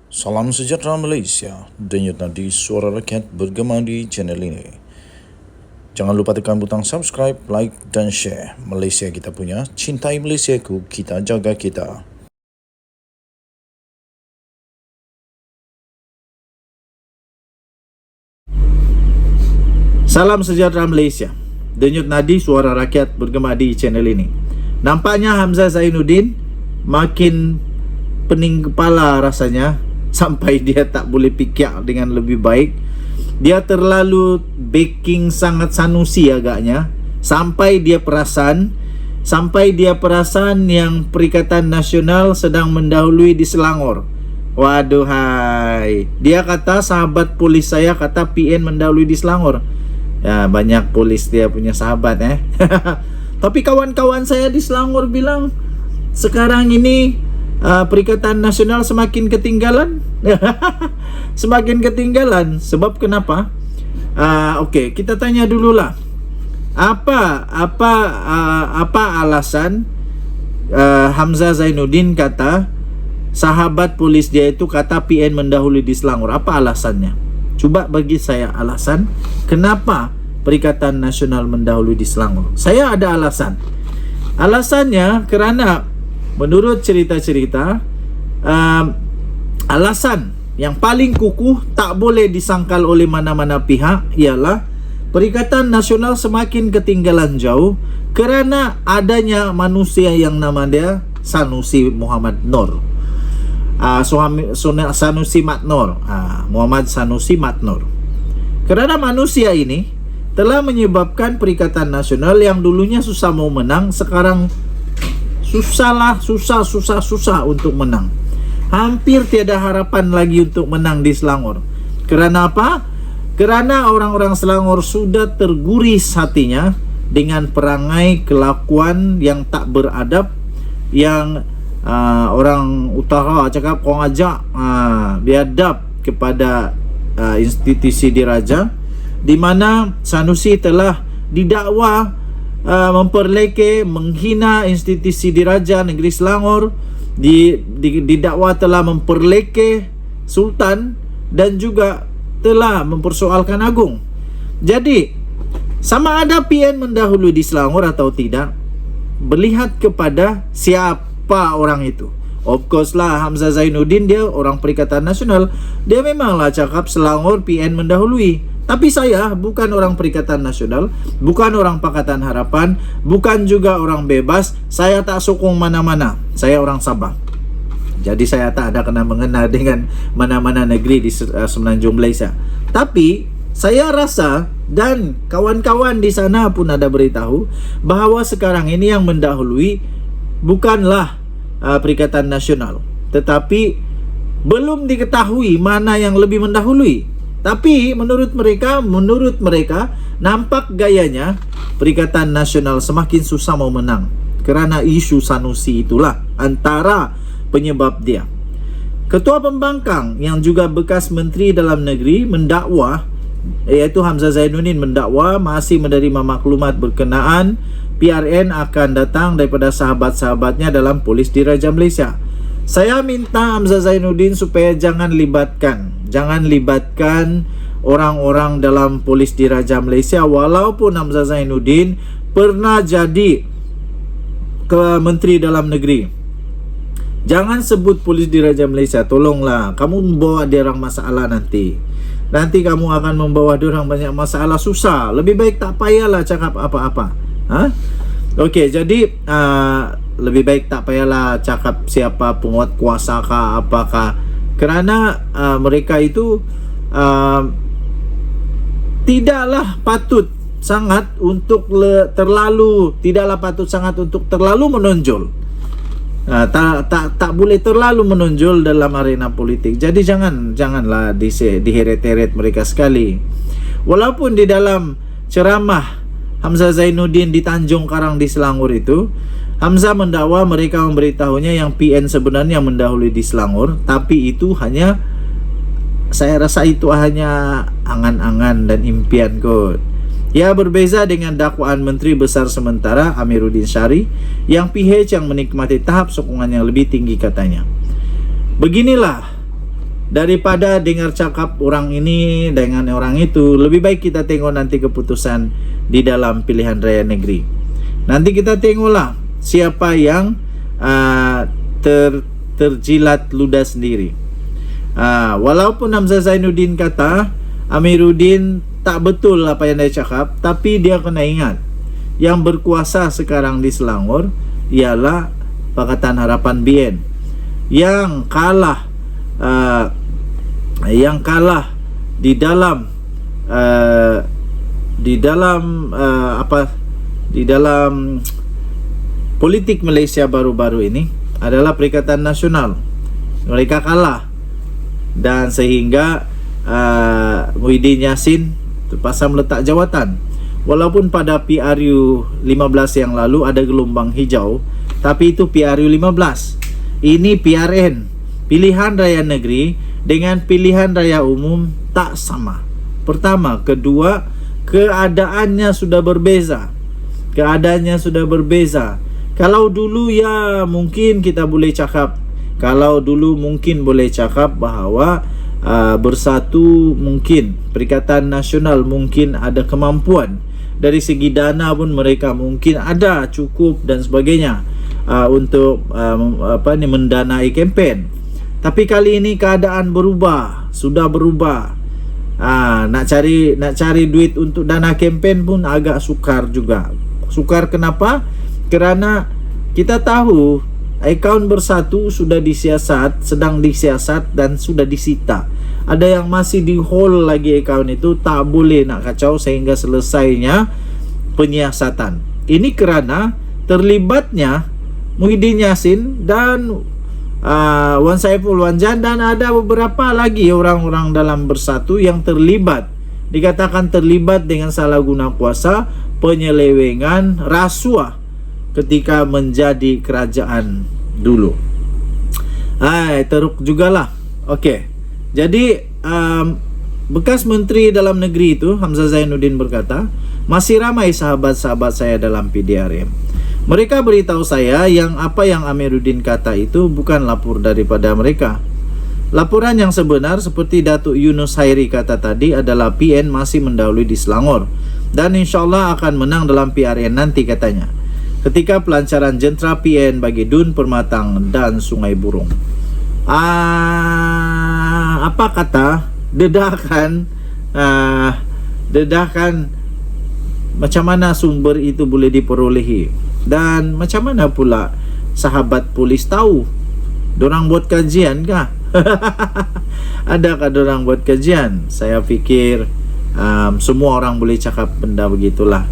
Salam sejahtera Malaysia, denyut nadi suara rakyat bergema di channel ini. Jangan lupa tekan butang subscribe, like dan share. Malaysia kita punya, cintai Malaysiaku, kita jaga kita. Salam sejahtera Malaysia. Denyut nadi suara rakyat bergema di channel ini. Nampaknya Hamzah Zainuddin makin pening kepala rasanya sampai dia tak boleh fikir dengan lebih baik. Dia terlalu backing sangat Sanusi agaknya sampai dia perasan yang Perikatan Nasional sedang mendahului di Selangor. Waduh hai. Dia kata sahabat polis saya kata PN mendahului di Selangor. Ya, banyak polis dia punya sahabat Tapi kawan-kawan saya di Selangor bilang sekarang ini Perikatan Nasional semakin ketinggalan. Semakin ketinggalan. Sebab kenapa? Okey, kita tanya dululah. Apa alasan Hamzah Zainuddin kata sahabat polis dia itu kata PN mendahului di Selangor? Apa alasannya? Cuba bagi saya alasan kenapa Perikatan Nasional mendahului di Selangor. Saya ada alasan. Alasannya kerana menurut cerita-cerita alasan yang paling kukuh tak boleh disangkal oleh mana-mana pihak ialah Perikatan Nasional semakin ketinggalan jauh kerana adanya manusia yang nama dia Sanusi Muhammad Noor. Sanusi Mat Noor, Muhammad Sanusi Mat Noor. Kerana manusia ini telah menyebabkan Perikatan Nasional yang dulunya susah mau menang sekarang susah untuk menang. Hampir tiada harapan lagi untuk menang di Selangor. Kerana apa? Kerana orang-orang Selangor sudah terguris hatinya dengan perangai kelakuan yang tak beradab, yang orang utara cakap kau ajak biadab kepada institusi diraja, di mana Sanusi telah didakwa memperleke, menghina institusi diraja negeri Selangor, didakwa telah memperleke Sultan dan juga telah mempersoalkan Agung. Jadi sama ada PN mendahului di Selangor atau tidak melihat kepada siapa orang itu. Of course lah, Hamzah Zainuddin dia orang Perikatan Nasional, dia memanglah cakap Selangor PN mendahului. Tapi saya bukan orang Perikatan Nasional, bukan orang Pakatan Harapan, bukan juga orang bebas. Saya tak sokong mana-mana. Saya orang Sabah. Jadi saya tak ada kena-mengena dengan mana-mana negeri di semenanjung Malaysia. Tapi saya rasa dan kawan-kawan di sana pun ada beritahu bahawa sekarang ini yang mendahului bukanlah Perikatan Nasional, tetapi belum diketahui mana yang lebih mendahului. Tapi menurut mereka nampak gayanya Perikatan Nasional semakin susah mau menang kerana isu Sanusi itulah antara penyebab dia. Ketua Pembangkang yang juga bekas Menteri Dalam Negeri mendakwa, iaitu Hamzah Zainuddin mendakwa masih menerima maklumat berkenaan PRN akan datang daripada sahabat-sahabatnya dalam Polis Diraja Malaysia. Saya minta Hamzah Zainuddin supaya jangan libatkan orang-orang dalam Polis Diraja Malaysia, walaupun Hamzah Zainuddin pernah jadi Menteri Dalam Negeri. Jangan sebut Polis Diraja Malaysia, tolonglah. Kamu membawa dia orang masalah nanti kamu akan membawa dia orang banyak masalah, susah. Lebih baik tak payahlah cakap apa-apa. Okey, jadi lebih baik tak payahlah cakap siapa penguat kuasa kah apakah, kerana mereka itu tidaklah patut sangat untuk terlalu menonjol. Tak boleh terlalu menonjol dalam arena politik. Jadi janganlah diheret-heret mereka sekali. Walaupun di dalam ceramah Hamzah Zainuddin di Tanjung Karang di Selangor itu, Hamzah mendakwa mereka memberitahunya yang PN sebenarnya mendahului di Selangor, tapi itu hanya, saya rasa itu hanya angan-angan dan impian kot. Ia berbeza dengan dakwaan Menteri Besar sementara Amiruddin Syari yang PH yang menikmati tahap sokongan yang lebih tinggi katanya. Beginilah Daripada dengar cakap orang ini dengan orang itu, lebih baik kita tengok nanti keputusan di dalam pilihan raya negeri. Nanti kita tengoklah siapa yang terjilat ludah sendiri. Walaupun Hamzah Zainuddin kata Amiruddin tak betul apa yang dia cakap, tapi dia kena ingat yang berkuasa sekarang di Selangor ialah Pakatan Harapan BN yang kalah di dalam politik Malaysia baru-baru ini adalah Perikatan Nasional. Mereka kalah, dan sehingga Muhyiddin Yassin terpaksa meletak jawatan. Walaupun pada PRU 15 yang lalu ada gelombang hijau, tapi itu PRU 15. Ini PRN, pilihan raya negeri dengan pilihan raya umum tak sama. Pertama, kedua, keadaannya sudah berbeza. Kalau dulu ya mungkin kita boleh cakap, bahawa Bersatu mungkin, Perikatan Nasional mungkin ada kemampuan. Dari segi dana pun mereka mungkin ada cukup dan sebagainya untuk mendanai kempen. Tapi kali ini keadaan sudah berubah. Nak cari duit untuk dana kempen pun agak sukar juga. Sukar kenapa? Kerana kita tahu akaun Bersatu sudah sedang disiasat dan sudah disita. Ada yang masih di hold lagi akaun itu, tak boleh nak kacau sehingga selesainya penyiasatan. Ini kerana terlibatnya Muhyiddin Yassin dan Wan Saiful Wanjan, dan ada beberapa lagi orang-orang dalam Bersatu yang terlibat. Dikatakan terlibat dengan salah guna kuasa, penyelewengan, rasuah ketika menjadi kerajaan dulu. Teruk jugalah. Okey. Jadi bekas Menteri Dalam Negeri itu Hamzah Zainuddin berkata, masih ramai sahabat-sahabat saya dalam PDRM. Mereka beritahu saya yang apa yang Amiruddin kata itu bukan lapor daripada mereka. Laporan yang sebenar seperti Datuk Yunus Hairi kata tadi adalah PN masih mendahului di Selangor dan insyaAllah akan menang dalam PRN nanti katanya, ketika pelancaran jentera PN bagi Dun Permatang dan Sungai Burung. Apa kata dedakan macam mana sumber itu boleh diperolehi, dan macam mana pula sahabat polis tahu? Dorang buat kajian kah? Adakah dorang buat kajian? Saya fikir semua orang boleh cakap benda begitulah.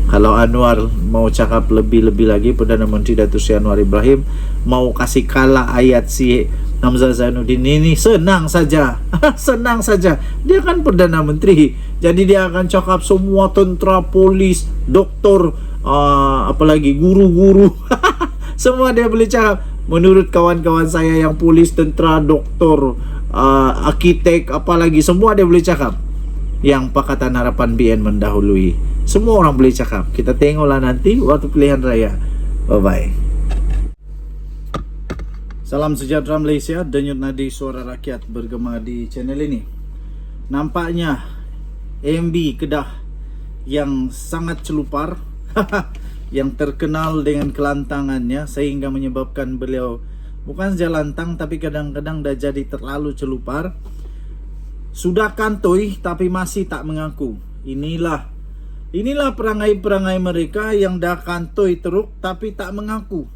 Kalau Anwar mau cakap lebih-lebih lagi, Perdana Menteri Datuk Seri Anwar Ibrahim mau kasih kalah ayat si Hamzah Zainuddin ini, senang saja. Senang saja. Dia kan Perdana Menteri, jadi dia akan cakap semua tentera, polis, doktor, apalagi guru-guru. Semua dia boleh cakap. Menurut kawan-kawan saya yang polis, tentera, doktor, arkitek, apalagi semua dia boleh cakap. Yang Pakatan Harapan BN mendahului. Semua orang boleh cakap. Kita tengoklah nanti waktu pilihan raya. Bye-bye. Salam sejahtera Malaysia. Denyut nadi suara rakyat bergema di channel ini. Nampaknya MB Kedah yang sangat celupar yang terkenal dengan kelantangannya sehingga menyebabkan beliau bukan saja lantang tapi kadang-kadang dah jadi terlalu celupar. Sudah kantoi tapi masih tak mengaku. Inilah perangai-perangai mereka yang dah kantoi teruk tapi tak mengaku.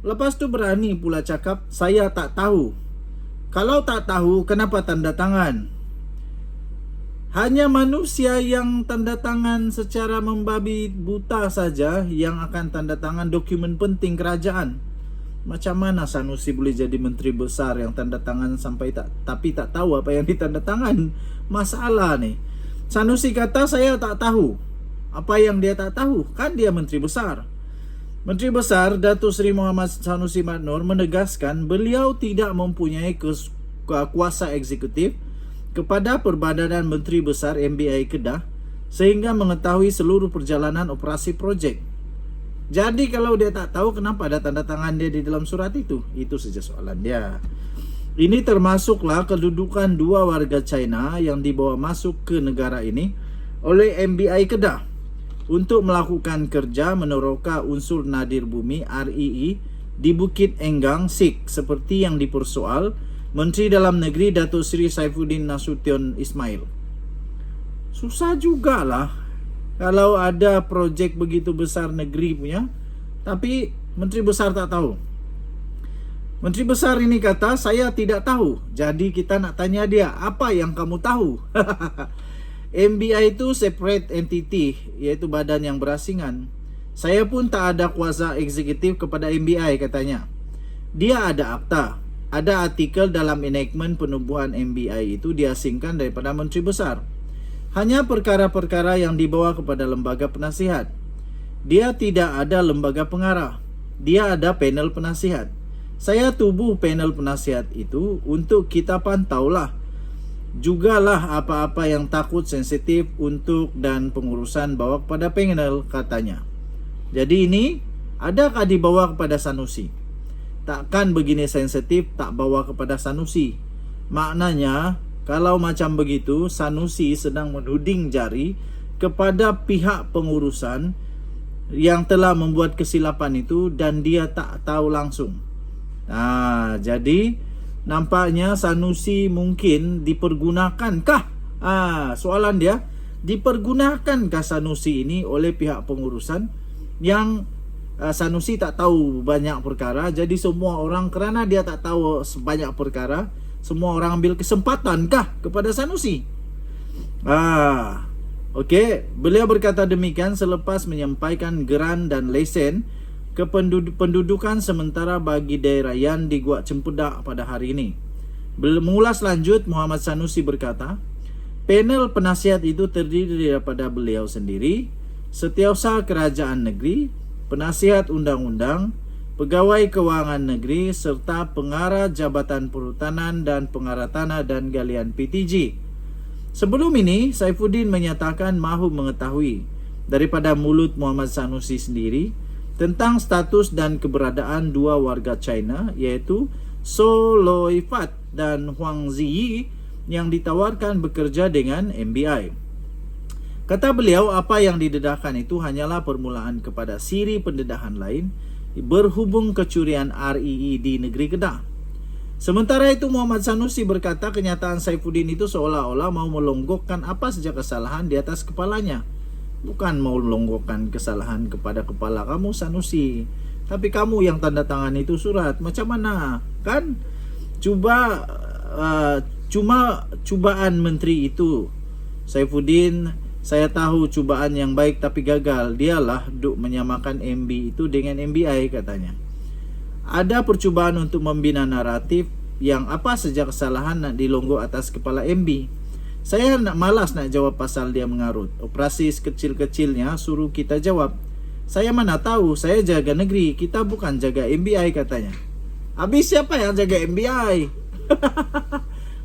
Lepas tu berani pula cakap saya tak tahu. Kalau tak tahu, kenapa tanda tangan? Hanya manusia yang tanda tangan secara membabi buta saja yang akan tanda tangan dokumen penting kerajaan. Macam mana Sanusi boleh jadi menteri besar yang tanda tangan tapi tak tahu apa yang ditanda tangan? Masalah ni. Sanusi kata saya tak tahu. Apa yang dia tak tahu? Kan dia menteri besar. Menteri besar Datuk Seri Muhammad Sanusi Madnor menegaskan beliau tidak mempunyai kuasa eksekutif kepada Perbadanan Menteri Besar MBI Kedah sehingga mengetahui seluruh perjalanan operasi projek. Jadi kalau dia tak tahu, kenapa ada tanda tangan dia di dalam surat itu? Itu saja soalan dia. Ini termasuklah kedudukan 2 warga China yang dibawa masuk ke negara ini oleh MBI Kedah untuk melakukan kerja meneroka unsur nadir bumi REE di Bukit Enggang, Sik, seperti yang dipersoal Menteri Dalam Negeri Datuk Seri Saifuddin Nasution Ismail. Susah jugalah kalau ada projek begitu besar negeri punya, tapi Menteri Besar tak tahu. Menteri Besar ini kata, saya tidak tahu. Jadi kita nak tanya dia, apa yang kamu tahu? MBI itu separate entity, yaitu badan yang berasingan. Saya pun tak ada kuasa eksekutif kepada MBI, katanya. Dia ada akta, ada artikel dalam enactment penubuhan MBI itu diasingkan daripada Menteri Besar. Hanya perkara-perkara yang dibawa kepada lembaga penasihat. Dia tidak ada lembaga pengarah. Dia ada panel penasihat. Saya tubuh panel penasihat itu untuk kita pantaulah jugalah apa-apa yang takut sensitif untuk dan pengurusan bawa kepada panel, katanya. Jadi ini adakah dibawa kepada Sanusi? Takkan begini sensitif tak bawa kepada Sanusi. Maknanya kalau macam begitu Sanusi sedang menuding jari kepada pihak pengurusan yang telah membuat kesilapan itu dan dia tak tahu langsung. Jadi nampaknya Sanusi mungkin dipergunakankah? Soalan dia, dipergunakankah Sanusi ini oleh pihak pengurusan yang Sanusi tak tahu banyak perkara, jadi semua orang kerana dia tak tahu sebanyak perkara, semua orang ambil kesempatankah kepada Sanusi? Okey, beliau berkata demikian selepas menyampaikan geran dan lesen kependudukan sementara bagi daerah yang di Guak Cempedak pada hari ini. Mengulas lanjut, Muhammad Sanusi berkata, panel penasihat itu terdiri daripada beliau sendiri, Setiausaha Kerajaan Negeri, penasihat undang-undang, pegawai kewangan negeri serta pengarah Jabatan Perhutanan dan pengarah tanah dan galian PTG. Sebelum ini, Saifuddin menyatakan mahu mengetahui daripada mulut Muhammad Sanusi sendiri tentang status dan keberadaan 2 warga China, iaitu So Loi Fat dan Huang Ziyi yang ditawarkan bekerja dengan MBI. Kata beliau, apa yang didedahkan itu hanyalah permulaan kepada siri pendedahan lain berhubung kecurian REE di negeri Kedah. Sementara itu, Muhammad Sanusi berkata kenyataan Saifuddin itu seolah-olah mau melonggokkan apa saja kesalahan di atas kepalanya. Bukan mau melonggokkan kesalahan kepada kepala kamu, Sanusi, tapi kamu yang tanda tangan itu surat. Macam mana? Kan cuma cubaan menteri itu. Saifuddin, saya tahu cubaan yang baik tapi gagal. Dialah duk menyamakan MB itu dengan MBI, katanya. Ada percubaan untuk membina naratif yang apa saja kesalahan nak dilonggok atas kepala MB. Saya malas nak jawab pasal dia mengarut. Operasi sekecil-kecilnya suruh kita jawab. Saya mana tahu, saya jaga negeri, kita bukan jaga MBI, katanya. Habis siapa yang jaga MBI?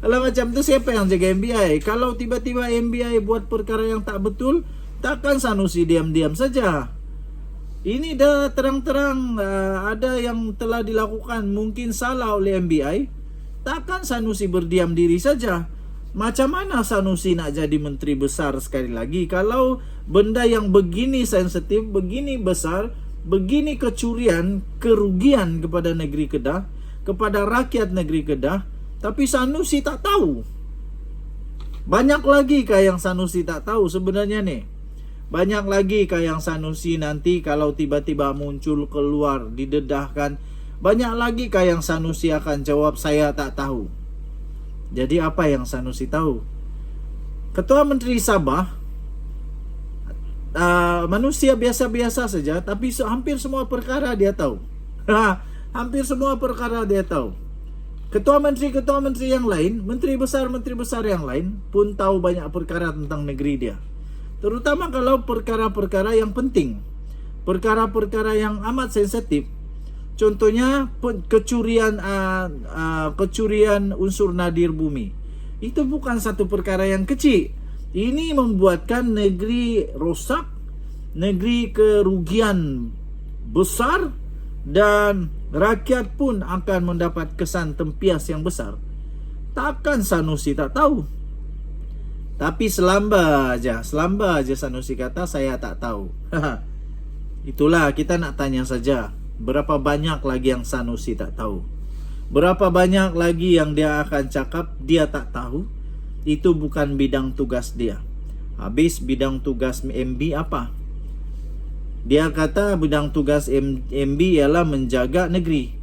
Kalau macam tu siapa yang jaga MBI? Kalau tiba-tiba MBI buat perkara yang tak betul, takkan Sanusi diam-diam saja. Ini dah terang-terang ada yang telah dilakukan mungkin salah oleh MBI. Takkan Sanusi berdiam diri saja. Macam mana Sanusi nak jadi menteri besar sekali lagi kalau benda yang begini sensitif, begini besar, begini kecurian, kerugian kepada negeri Kedah, kepada rakyat negeri Kedah, tapi Sanusi tak tahu. Banyak lagi kah yang Sanusi tak tahu sebenarnya ni? Banyak lagi kah yang Sanusi nanti kalau tiba-tiba muncul keluar didedahkan? Banyak lagi kah yang Sanusi akan jawab saya tak tahu? Jadi apa yang Sanusi tahu? Ketua Menteri Sabah manusia biasa-biasa saja, tapi hampir semua perkara dia tahu. Hampir semua perkara dia tahu. Ketua menteri yang lain, menteri besar yang lain pun tahu banyak perkara tentang negeri dia. Terutama kalau perkara-perkara yang penting, perkara-perkara yang amat sensitif. Contohnya kecurian unsur nadir bumi. Itu bukan satu perkara yang kecil. Ini membuatkan negeri rosak, negeri kerugian besar, dan rakyat pun akan mendapat kesan tempias yang besar. Takkan Sanusi tak tahu? Tapi selamba aja Sanusi kata saya tak tahu. Itulah, kita nak tanya saja, berapa banyak lagi yang Sanusi tak tahu? Berapa banyak lagi yang dia akan cakap dia tak tahu? Itu bukan bidang tugas dia. Habis bidang tugas MB apa? Dia kata bidang tugas MB ialah menjaga negeri.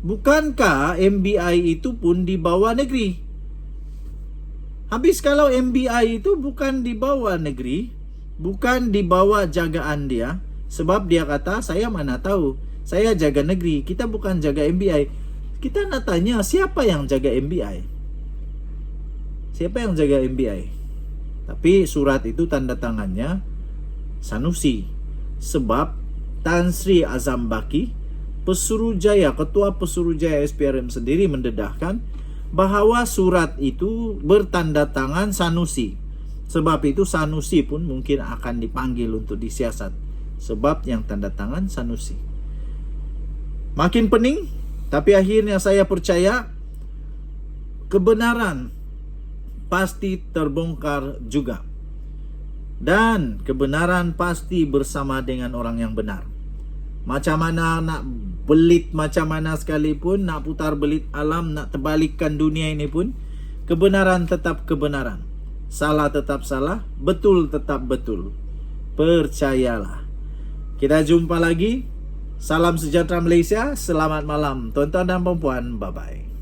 Bukankah MBI itu pun di bawah negeri? Habis kalau MBI itu bukan di bawah negeri, bukan di bawah jagaan dia, sebab dia kata saya mana tahu, saya jaga negeri, kita bukan jaga MBI. Kita nak tanya, siapa yang jaga MBI? Siapa yang jaga MBI? Tapi surat itu tanda tangannya Sanusi. Sebab Tan Sri Azam Baki, Pesuruhjaya, Ketua Pesuruhjaya SPRM sendiri mendedahkan bahawa surat itu bertanda tangan Sanusi. Sebab itu Sanusi pun mungkin akan dipanggil untuk disiasat. Sebab yang tanda tangan Sanusi. Makin pening, tapi akhirnya saya percaya kebenaran pasti terbongkar juga. Dan kebenaran pasti bersama dengan orang yang benar. Macam mana nak belit, macam mana sekalipun, nak putar belit alam, nak terbalikkan dunia ini pun, kebenaran tetap kebenaran. Salah tetap salah, betul tetap betul. Percayalah. Kita jumpa lagi. Salam sejahtera Malaysia. Selamat malam tuan-tuan dan puan-puan. Bye-bye.